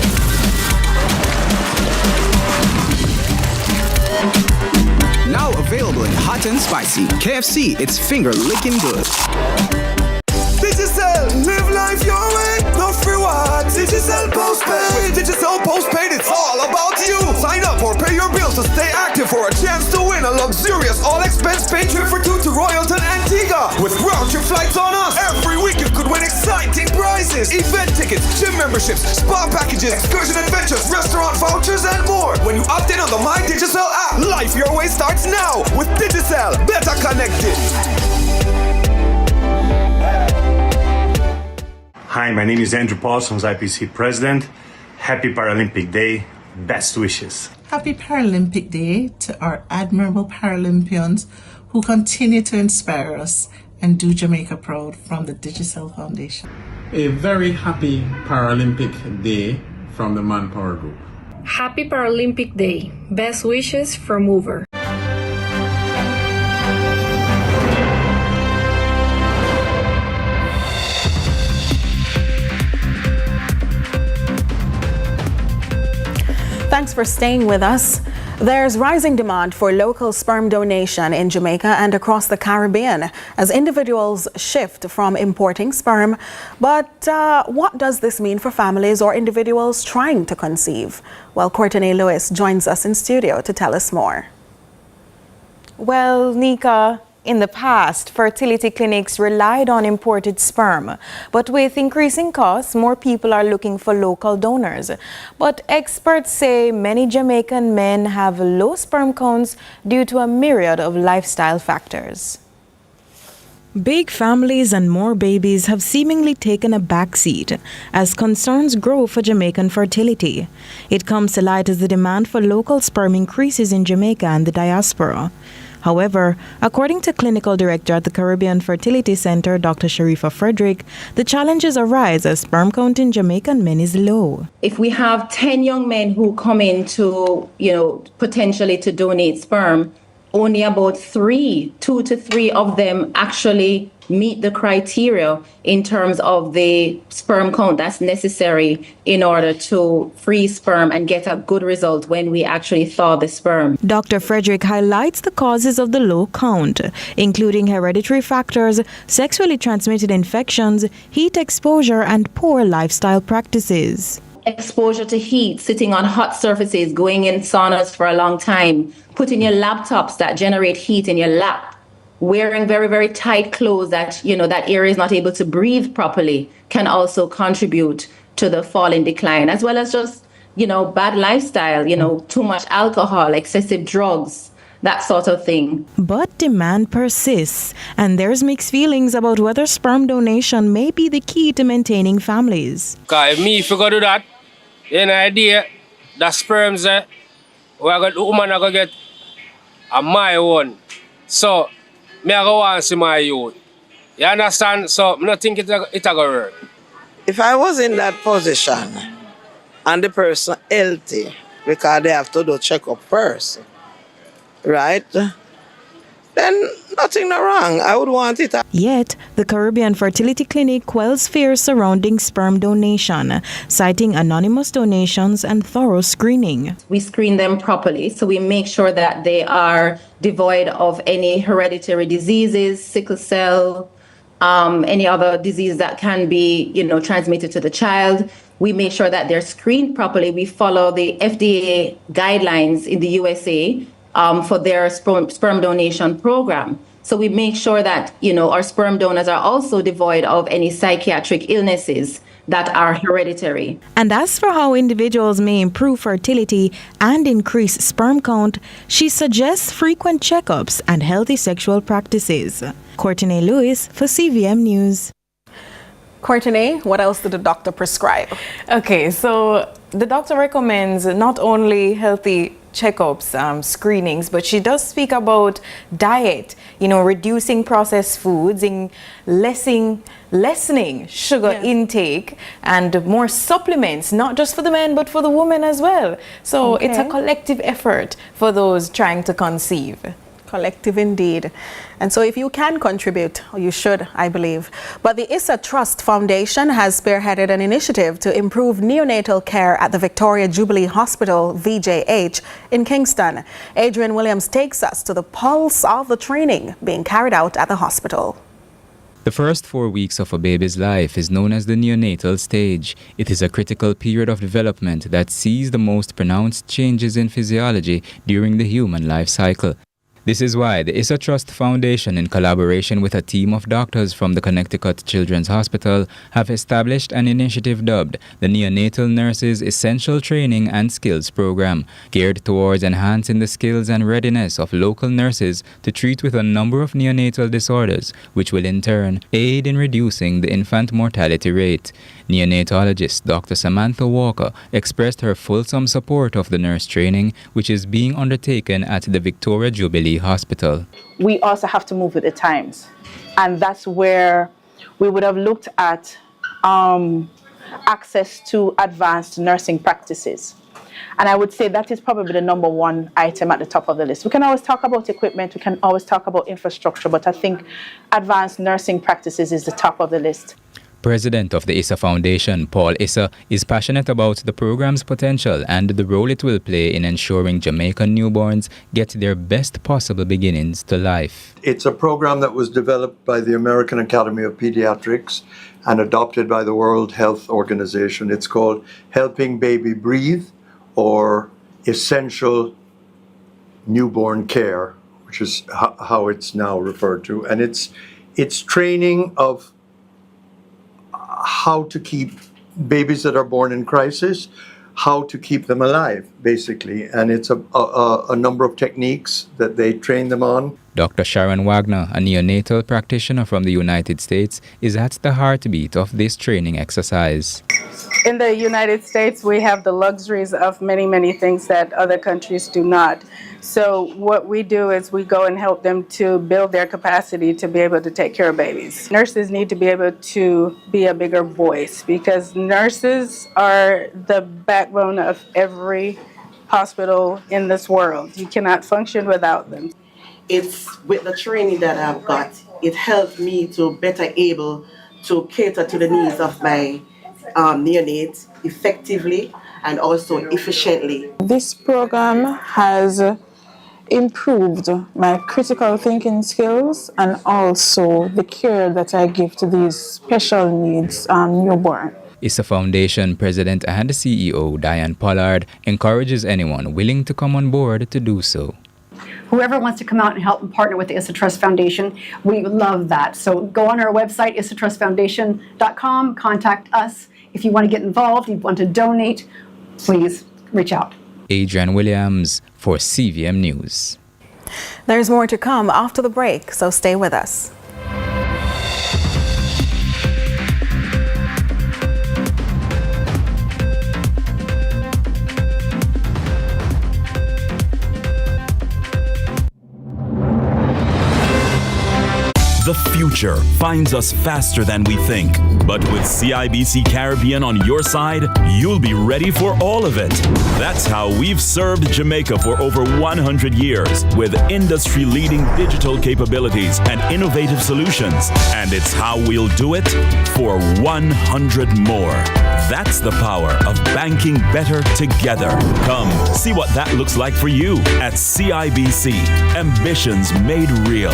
Now available in hot and spicy. KFC, it's finger-licking good. Digicel, live life your way. No free rewards. Digicel postpaid. With Digicel postpaid, it's all about you. Sign up or pay your bills to stay active for a chance to win a luxurious all-expense paid trip for two to Royalton, Antigua. With round-trip flights on us. Every week you could win exciting prizes. Event tickets, gym memberships, spa packages, excursion adventures, restaurant vouchers, and more. When you opt in on the My Digicel app, life your way starts now. With Digicel, better connected. Hi, my name is Andrew Paulson's IPC President. Happy Paralympic Day. Best wishes. Happy Paralympic Day to our admirable Paralympians who continue to inspire us and do Jamaica proud from the Digicel Foundation. A very happy Paralympic Day from the Manpower Group. Happy Paralympic Day. Best wishes from Mover. Thanks for staying with us. There's rising demand for local sperm donation in Jamaica and across the Caribbean as individuals shift from importing sperm. But what does this mean for families or individuals trying to conceive? Well, Courtney Lewis joins us in studio to tell us more. Well, Nika, in the past, fertility clinics relied on imported sperm. But with increasing costs, more people are looking for local donors. But experts say many Jamaican men have low sperm counts due to a myriad of lifestyle factors. Big families and more babies have seemingly taken a backseat as concerns grow for Jamaican fertility. It comes to light as the demand for local sperm increases in Jamaica and the diaspora. However, according to Clinical Director at the Caribbean Fertility Center, Dr. Sharifa Frederick, the challenges arise as sperm count in Jamaican men is low. If we have 10 young men who come in to, potentially to donate sperm, only about 2 to 3 of them actually meet the criteria in terms of the sperm count that's necessary in order to freeze sperm and get a good result when we actually thaw the sperm. Dr. Frederick highlights the causes of the low count, including hereditary factors, sexually transmitted infections, heat exposure, and poor lifestyle practices. Exposure to heat, sitting on hot surfaces, going in saunas for a long time, putting your laptops that generate heat in your lap, wearing very, very tight clothes that, that area is not able to breathe properly can also contribute to the fall in decline, as well as just, bad lifestyle, too much alcohol, excessive drugs, that sort of thing. But demand persists, and there's mixed feelings about whether sperm donation may be the key to maintaining families. Because if you go do that, an idea that sperms, the woman are going to get a my own. So, me I go want to see my youth. You understand? So, I don't think it's going to work. If I was in that position and the person healthy, because they have to do check-up first, right? Then nothing wrong. I would want it. Yet, the Caribbean Fertility Clinic quells fears surrounding sperm donation, citing anonymous donations and thorough screening. We screen them properly, so we make sure that they are devoid of any hereditary diseases, sickle cell, any other disease that can be, transmitted to the child. We make sure that they're screened properly. We follow the FDA guidelines in the USA for their sperm donation program. So we make sure that, our sperm donors are also devoid of any psychiatric illnesses that are hereditary. And as for how individuals may improve fertility and increase sperm count, she suggests frequent checkups and healthy sexual practices. Courtney Lewis for CVM News. Courtney, what else did the doctor prescribe? Okay, so the doctor recommends not only healthy checkups, screenings, but she does speak about diet, reducing processed foods, lessening sugar intake, and more supplements, not just for the men, but for the women as well. So it's a collective effort for those trying to conceive. Collective indeed. And so if you can contribute, you should, I believe. But the Issa Trust Foundation has spearheaded an initiative to improve neonatal care at the Victoria Jubilee Hospital, VJH, in Kingston. Adrian Williams takes us to the pulse of the training being carried out at the hospital. The first 4 weeks of a baby's life is known as the neonatal stage. It is a critical period of development that sees the most pronounced changes in physiology during the human life cycle. This is why the Issa Trust Foundation, in collaboration with a team of doctors from the Connecticut Children's Hospital, have established an initiative dubbed the Neonatal Nurses Essential Training and Skills Program, geared towards enhancing the skills and readiness of local nurses to treat with a number of neonatal disorders, which will in turn aid in reducing the infant mortality rate. Neonatologist Dr. Samantha Walker expressed her fulsome support of the nurse training, which is being undertaken at the Victoria Jubilee Hospital. We also have to move with the times, and that's where we would have looked at access to advanced nursing practices. And I would say that is probably the number one item at the top of the list. We can always talk about equipment, we can always talk about infrastructure, but I think advanced nursing practices is the top of the list. President of the Issa Foundation, Paul Issa, is passionate about the program's potential and the role it will play in ensuring Jamaican newborns get their best possible beginnings to life. It's a program that was developed by the American Academy of Pediatrics and adopted by the World Health Organization. It's called Helping Baby Breathe, or Essential Newborn Care, which is how it's now referred to, and it's training of how to keep babies that are born in crisis, how to keep them alive, basically. And it's a number of techniques that they train them on. Dr. Sharon Wagner, a neonatal practitioner from the United States, is at the heartbeat of this training exercise. In the United States, we have the luxuries of many, many things that other countries do not. So what we do is we go and help them to build their capacity to be able to take care of babies. Nurses need to be able to be a bigger voice because nurses are the backbone of every hospital in this world. You cannot function without them. It's with the training that I've got, it helped me to better able to cater to the needs of my neonates effectively and also efficiently. This program has improved my critical thinking skills and also the care that I give to these special needs newborn. ISSA Foundation President and CEO Diane Pollard encourages anyone willing to come on board to do so. Whoever wants to come out and help and partner with the ISSA Trust Foundation, we would love that. So go on our website, issatrustfoundation.com, contact us. If you want to get involved, you want to donate, please reach out. Adrian Williams for CVM News. There's more to come after the break, so stay with us. The future finds us faster than we think. But with CIBC Caribbean on your side, you'll be ready for all of it. That's how we've served Jamaica for over 100 years with industry-leading digital capabilities and innovative solutions. And it's how we'll do it for 100 more. That's the power of banking better together. Come, see what that looks like for you at CIBC. Ambitions made real.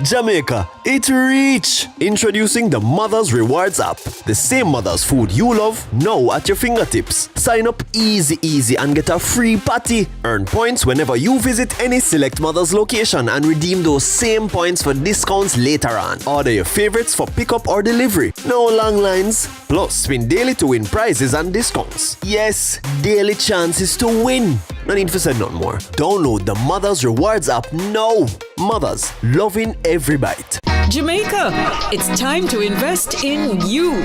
Jamaica, it reach! Introducing the Mother's Rewards app. The same mother's food you love, now at your fingertips. Sign up easy and get a free patty. Earn points whenever you visit any select Mother's location and redeem those same points for discounts later on. Order your favorites for pickup or delivery. No long lines. Plus, win daily to win prizes and discounts. Yes, daily chances to win. No need for say nothing more. Download the Mother's Rewards app now. Mothers, loving every bite. Jamaica, it's time to invest in you.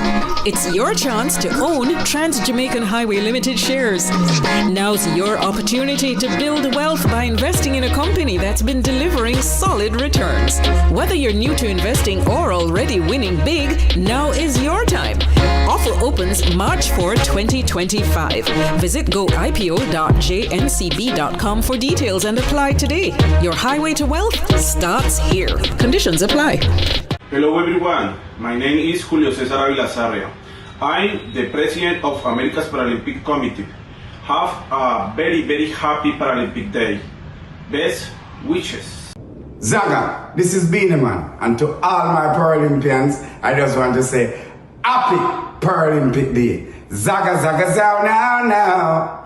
It's your chance to own Trans-Jamaican Highway Limited shares. Now's your opportunity to build wealth by investing in a company that's been delivering solid returns. Whether you're new to investing or already winning big, now is your time. Offer opens March 4, 2025. Visit goipo.jncb.com for details and apply today. Your highway to wealth starts here. Conditions apply. Hello everyone, my name is Julio Cesar Avilazarria. I'm the president of America's Paralympic Committee. Have a very happy Paralympic Day. Best wishes. Zaga, this is Beanie Man, and to all my Paralympians, I just want to say happy Paralympic Day. Zaga zaga zow now.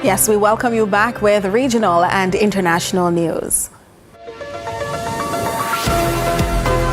Yes, we welcome you back with regional and international news.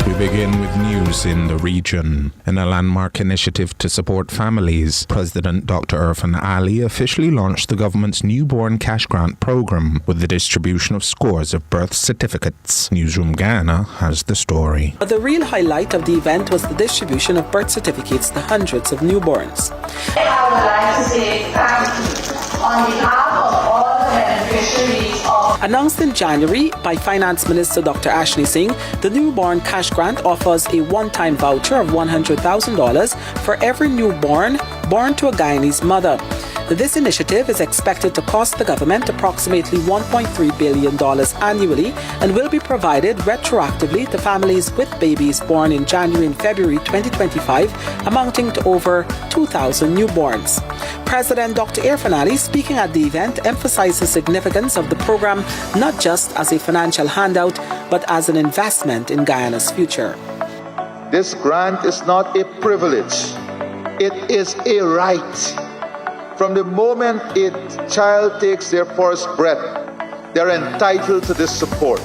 We begin with news in the region. In a landmark initiative to support families, President Dr. Irfan Ali officially launched the government's newborn cash grant program with the distribution of scores of birth certificates. Newsroom Ghana has the story. The real highlight of the event was the distribution of birth certificates to hundreds of newborns. I would like to say thank you on behalf of all the beneficiaries of. Announced in January by Finance Minister Dr. Ashley Singh, the newborn cash grant offers a one-time voucher of $100,000 for every newborn born to a Guyanese mother. This initiative is expected to cost the government approximately $1.3 billion annually and will be provided retroactively to families with babies born in January and February 2025, amounting to over 2,000 newborns. President Dr. Irfan Ali, speaking at the event, emphasized the significance of the program not just as a financial handout, but as an investment in Guyana's future. This grant is not a privilege, it is a right. From the moment a child takes their first breath, they're entitled to this support.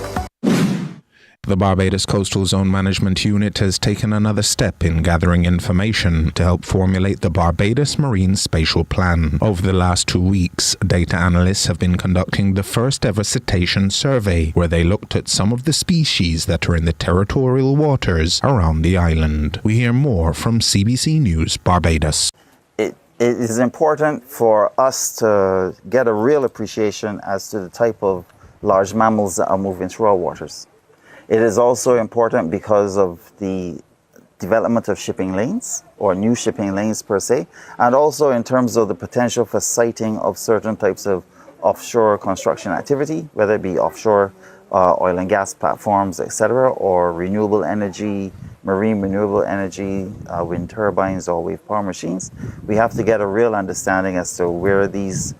The Barbados Coastal Zone Management Unit has taken another step in gathering information to help formulate the Barbados Marine Spatial Plan. Over the last 2 weeks, data analysts have been conducting the first ever cetacean survey, where they looked at some of the species that are in the territorial waters around the island. We hear more from CBC News Barbados. It is important for us to get a real appreciation as to the type of large mammals that are moving through our waters. It is also important because of the development of shipping lanes, or new shipping lanes per se, and also in terms of the potential for sighting of certain types of offshore construction activity, whether it be offshore oil and gas platforms, etc., or renewable energy, marine renewable energy, wind turbines or wave power machines. We have to get a real understanding as to where these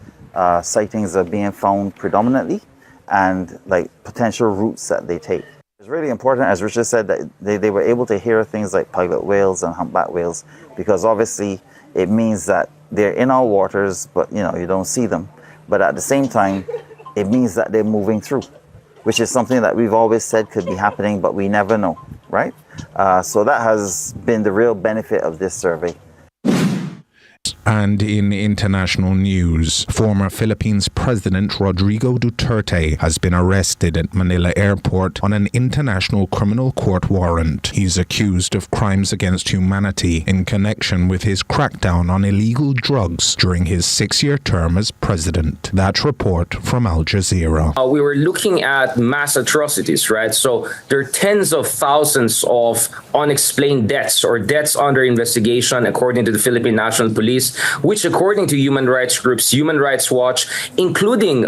sightings are being found predominantly and like potential routes that they take. It's really important, as Richard said, that they were able to hear things like pilot whales and humpback whales, because obviously it means that they're in our waters, but you don't see them. But at the same time, it means that they're moving through, which is something that we've always said could be happening, but we never know, right? So that has been the real benefit of this survey. And in international news, former Philippines President Rodrigo Duterte has been arrested at Manila Airport on an international criminal court warrant. He's accused of crimes against humanity in connection with his crackdown on illegal drugs during his 6-year term as president. That report from Al Jazeera. We were looking at mass atrocities, right? So there are tens of thousands of unexplained deaths or deaths under investigation, according to the Philippine National Police, which according to human rights groups, Human Rights Watch, including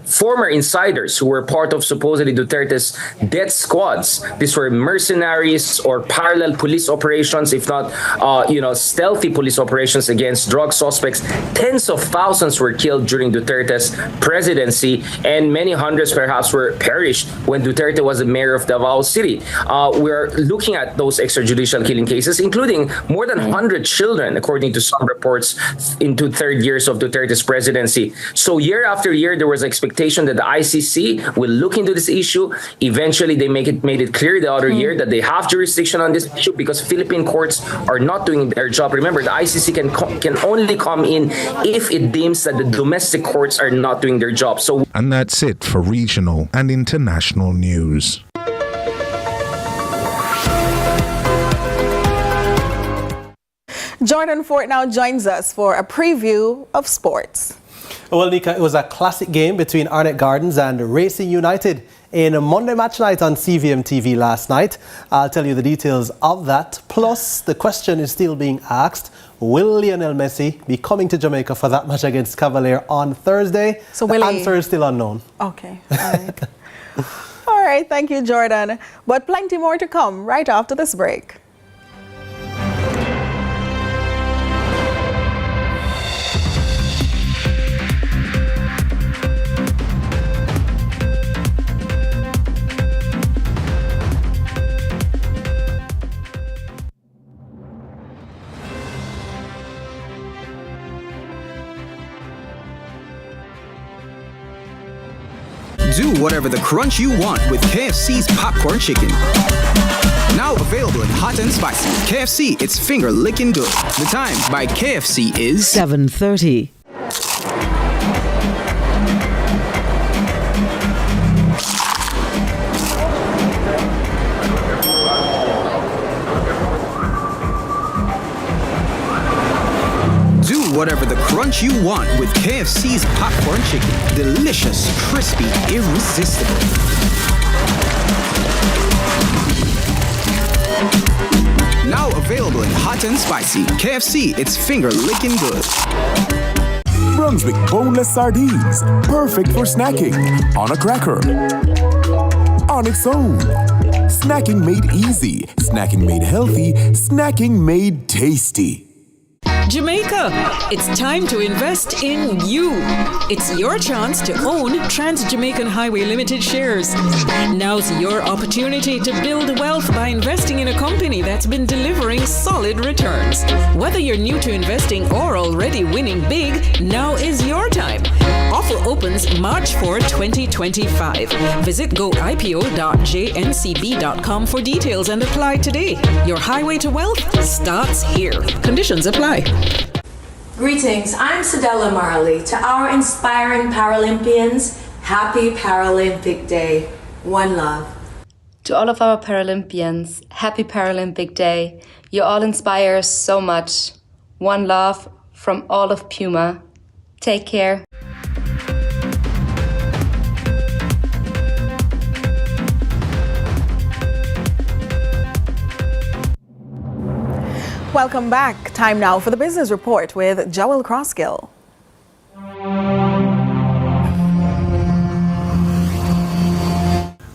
former insiders who were part of supposedly Duterte's death squads. These were mercenaries or parallel police operations, if not, stealthy police operations against drug suspects. Tens of thousands were killed during Duterte's presidency, and many hundreds perhaps were perished when Duterte was the mayor of Davao City. We're looking at those extrajudicial killing cases, including more than 100 children, according to some reports, into third years of Duterte's presidency. So year after year, there was expectation that the ICC will look into this issue. Eventually, they made it clear the other year that they have jurisdiction on this issue because Philippine courts are not doing their job. Remember, the ICC can only come in if it deems that the domestic courts are not doing their job. And that's it for regional and international news. Jordan Fort now joins us for a preview of sports. Well, Nika, it was a classic game between Arnett Gardens and Racing United in a Monday match night on CVM TV last night. I'll tell you the details of that. Plus, the question is still being asked, will Lionel Messi be coming to Jamaica for that match against Cavalier on Thursday? So the answer is still unknown. Okay, all right. All right, thank you, Jordan. But plenty more to come right after this break. Do whatever the crunch you want with KFC's popcorn chicken. Now available in hot and spicy. KFC, it's finger licking good. The Time by KFC is 7:30. Do whatever the crunch you want with KFC's popcorn chicken. Delicious, crispy, irresistible. Now available in hot and spicy. KFC, it's finger licking good. Brunswick boneless sardines, perfect for snacking on a cracker, on its own. Snacking made easy, snacking made healthy, snacking made tasty. Jamaica, it's time to invest in you. It's your chance to own Trans-Jamaican Highway Limited shares. Now's your opportunity to build wealth by investing in a company that's been delivering solid returns. Whether you're new to investing or already winning big, now is your time. Offer opens March 4, 2025. Visit goipo.jncb.com for details and apply today. Your highway to wealth starts here. Conditions apply. Greetings, I'm Sadella Marley. To our inspiring Paralympians, happy Paralympic Day. One love. To all of our Paralympians, happy Paralympic Day. You all inspire us so much. One love from all of Puma. Take care. Welcome back. Time now for the Business Report with Joel Crossgill.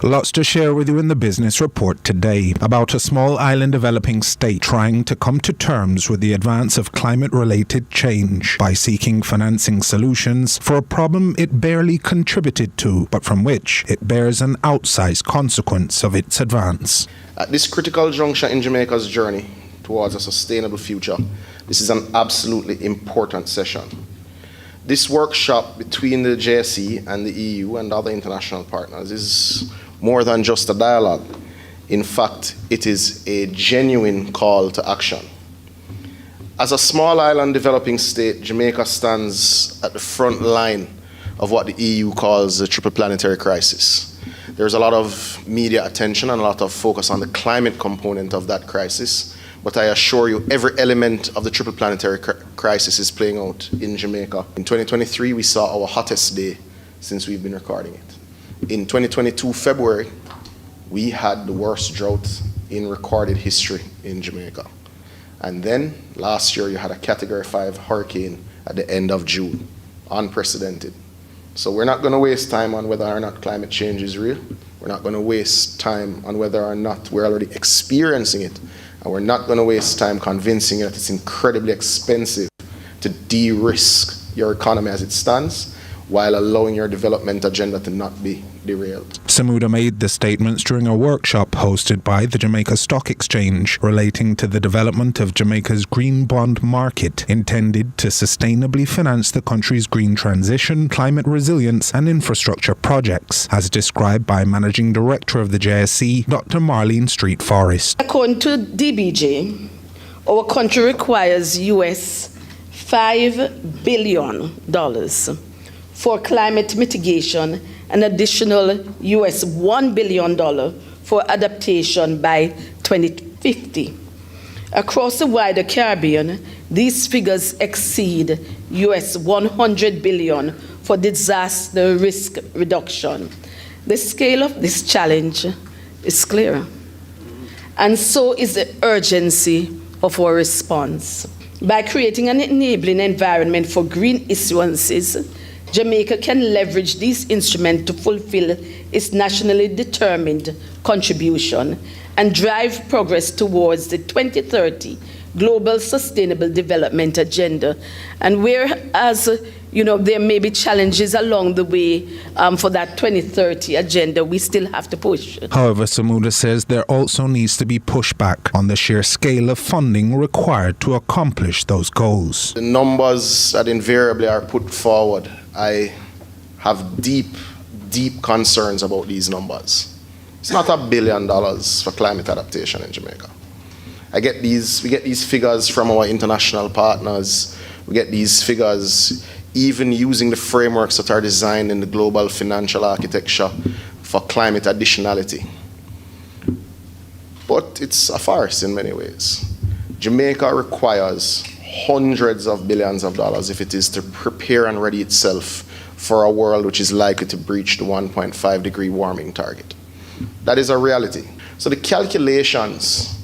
Lots to share with you in the Business Report today about a small island developing state trying to come to terms with the advance of climate-related change by seeking financing solutions for a problem it barely contributed to, but from which it bears an outsized consequence of its advance. At this critical juncture in Jamaica's journey towards a sustainable future, this is an absolutely important session. This workshop between the JSE and the EU and other international partners is more than just a dialogue. In fact, it is a genuine call to action. As a small island developing state, Jamaica stands at the front line of what the EU calls the triple planetary crisis. There's a lot of media attention and a lot of focus on the climate component of that crisis. But I assure you, every element of the triple planetary crisis is playing out in Jamaica. In 2023, we saw our hottest day since we've been recording it. In 2022, February, we had the worst drought in recorded history in Jamaica. And then, last year, you had a Category 5 hurricane at the end of June. Unprecedented. So we're not going to waste time on whether or not climate change is real. We're not going to waste time on whether or not we're already experiencing it. And we're not going to waste time convincing you that it's incredibly expensive to de-risk your economy as it stands, while allowing your development agenda to not be derailed. Samuda made the statements during a workshop hosted by the Jamaica Stock Exchange relating to the development of Jamaica's green bond market, intended to sustainably finance the country's green transition, climate resilience and infrastructure projects, as described by Managing Director of the JSE, Dr. Marlene Street Forrest. According to DBJ, our country requires US $5 billion for climate mitigation, an additional US $1 billion for adaptation by 2050. Across the wider Caribbean, these figures exceed US $100 billion for disaster risk reduction. The scale of this challenge is clear, and so is the urgency of our response. By creating an enabling environment for green issuances, Jamaica can leverage these instruments to fulfill its nationally determined contribution and drive progress towards the 2030 Global Sustainable Development Agenda. And whereas, there may be challenges along the way for that 2030 agenda, we still have to push. However, Samuda says there also needs to be pushback on the sheer scale of funding required to accomplish those goals. The numbers that invariably are put forward, I have deep concerns about these numbers. It's not $1 billion for climate adaptation in Jamaica. We get these figures from our international partners. We get these figures even using the frameworks that are designed in the global financial architecture for climate additionality. But it's a farce in many ways. Jamaica requires hundreds of billions of dollars if it is to prepare and ready itself for a world which is likely to breach the 1.5 degree warming target. That is a reality. So the calculations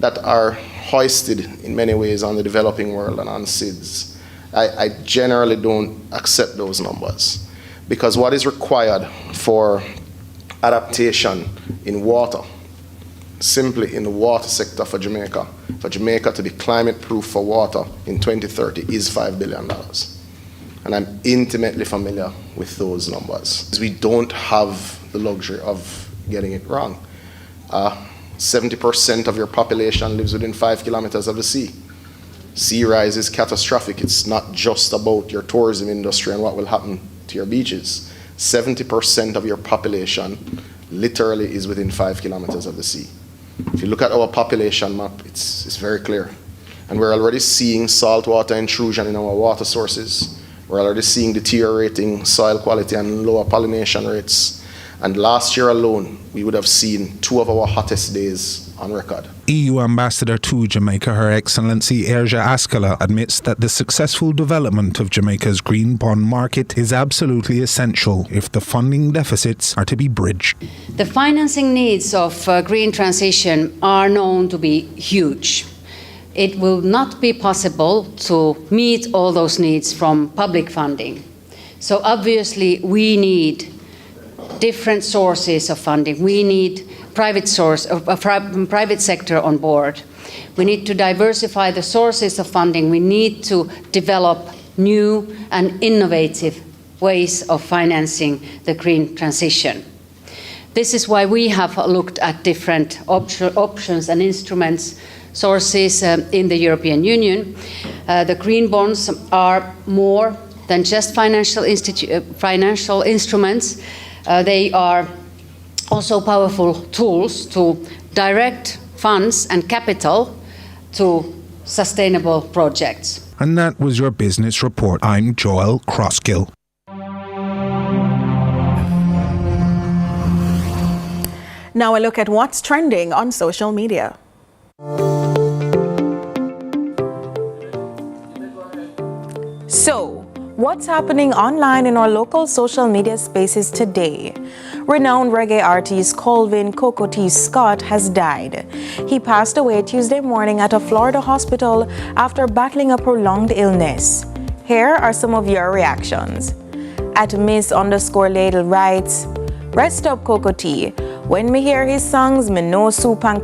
that are hoisted in many ways on the developing world and on SIDS, I generally don't accept those numbers, because what is required for adaptation in water, simply in the water sector for Jamaica to be climate proof for water in 2030 is $5 billion. And I'm intimately familiar with those numbers. We don't have the luxury of getting it wrong. 70% of your population lives within 5 kilometers of the sea. Sea rise is catastrophic. It's not just about your tourism industry and what will happen to your beaches. 70% of your population literally is within 5 kilometers of the sea. If you look at our population map, it's very clear. And we're already seeing saltwater intrusion in our water sources. We're already seeing deteriorating soil quality and lower pollination rates. And last year alone, we would have seen 2 of our hottest days on record. EU Ambassador to Jamaica, Her Excellency Erja Askala, admits that the successful development of Jamaica's green bond market is absolutely essential if the funding deficits are to be bridged. The financing needs of green transition are known to be huge. It will not be possible to meet all those needs from public funding. So obviously we need different sources of funding. We need private sector on board. We need to diversify the sources of funding. We need to develop new and innovative ways of financing the green transition. This is why we have looked at different options and instruments, sources in the European Union. The green bonds are more than just financial instruments. They are also powerful tools to direct funds and capital to sustainable projects. And that was your business report. I'm Joel Crosskill. Now a look at what's trending on social media. So, what's happening online in our local social media spaces today? Renowned reggae artist Colvin Coco T. Scott has died. He passed away Tuesday morning at a Florida hospital after battling a prolonged illness. Here are some of your reactions. At Miss_Ladle writes, "Rest up Coco T. When me hear his songs, me know soup and